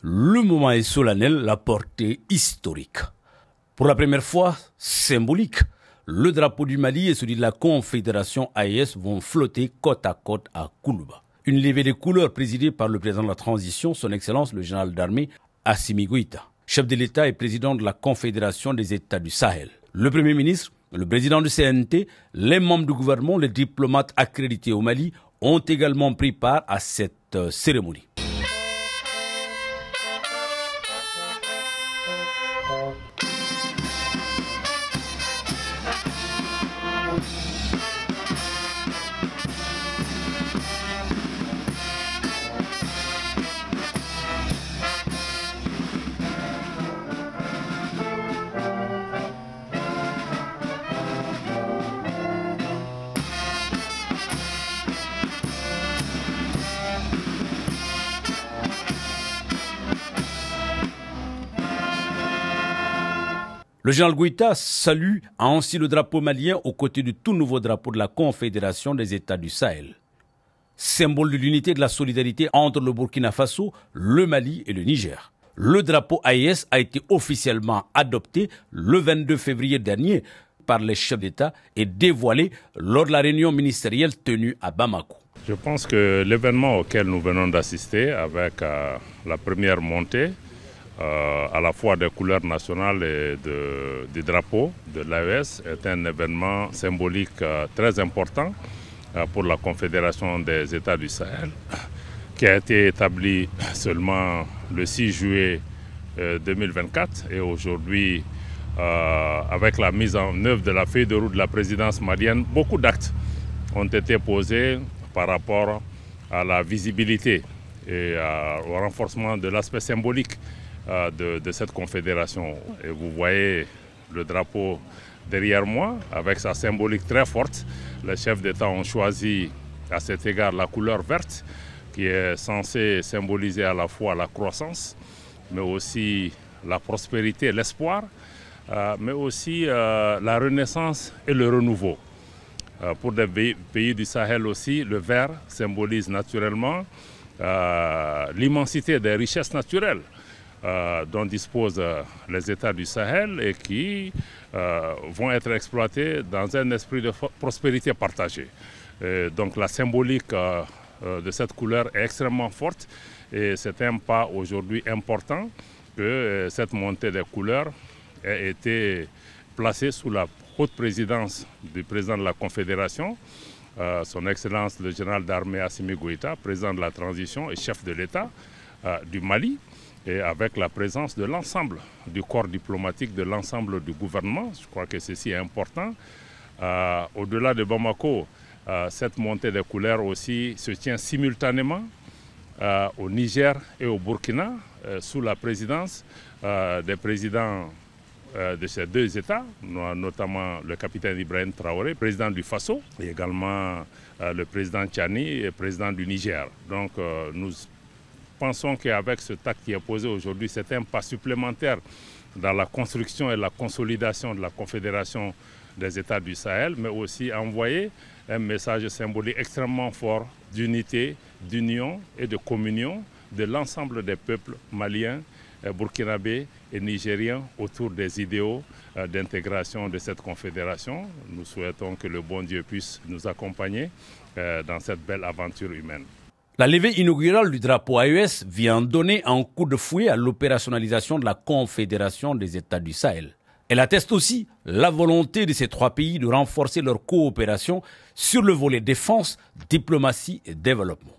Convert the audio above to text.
le moment est solennel, la portée historique. Pour la première fois, symbolique, le drapeau du Mali et celui de la Confédération AES vont flotter côte à côte à Koulouba. Une levée des couleurs présidée par le président de la transition, son Excellence le général d'armée Assimi Goïta, chef de l'État et président de la Confédération des États du Sahel. Le Premier ministre, le président du CNT, les membres du gouvernement, les diplomates accrédités au Mali ont également pris part à cette cérémonie. Le général Goïta salue ainsi le drapeau malien aux côtés du tout nouveau drapeau de la Confédération des États du Sahel. Symbole de l'unité et de la solidarité entre le Burkina Faso, le Mali et le Niger. Le drapeau AES a été officiellement adopté le 22 février dernier par les chefs d'État et dévoilé lors de la réunion ministérielle tenue à Bamako. Je pense que l'événement auquel nous venons d'assister avec la première montée à la fois des couleurs nationales et du drapeau de l'AES est un événement symbolique très important pour la Confédération des États du Sahel, qui a été établie seulement le 6 juillet 2024 et aujourd'hui, avec la mise en œuvre de la feuille de route de la présidence malienne, beaucoup d'actes ont été posés par rapport à la visibilité et au renforcement de l'aspect symbolique de cette confédération. Et vous voyez le drapeau derrière moi avec sa symbolique très forte. Les chefs d'État ont choisi à cet égard la couleur verte qui est censée symboliser à la fois la croissance, mais aussi la prospérité, l'espoir, mais aussi la renaissance et le renouveau. Pour des pays du Sahel aussi, le vert symbolise naturellement l'immensité des richesses naturelles dont disposent les États du Sahel et qui vont être exploités dans un esprit de prospérité partagée. Donc la symbolique de cette couleur est extrêmement forte et c'est un pas aujourd'hui important que cette montée des couleurs ait été placée sous la haute présidence du président de la Confédération, son Excellence le général d'armée Assimi Goïta, président de la transition et chef de l'État du Mali, et avec la présence de l'ensemble du corps diplomatique, de l'ensemble du gouvernement. Je crois que ceci est important. Au-delà de Bamako, cette montée des couleurs aussi se tient simultanément au Niger et au Burkina, sous la présidence des présidents de ces deux États, notamment le capitaine Ibrahim Traoré, président du Faso, et également le président Tchani, président du Niger. Donc nous pensons qu'avec ce acte qui est posé aujourd'hui, c'est un pas supplémentaire dans la construction et la consolidation de la Confédération des États du Sahel, mais aussi envoyer un message symbolique extrêmement fort d'unité, d'union et de communion de l'ensemble des peuples maliens, burkinabés et nigériens autour des idéaux d'intégration de cette confédération. Nous souhaitons que le bon Dieu puisse nous accompagner dans cette belle aventure humaine. La levée inaugurale du drapeau AES vient donner un coup de fouet à l'opérationnalisation de la Confédération des États du Sahel. Elle atteste aussi la volonté de ces trois pays de renforcer leur coopération sur le volet défense, diplomatie et développement.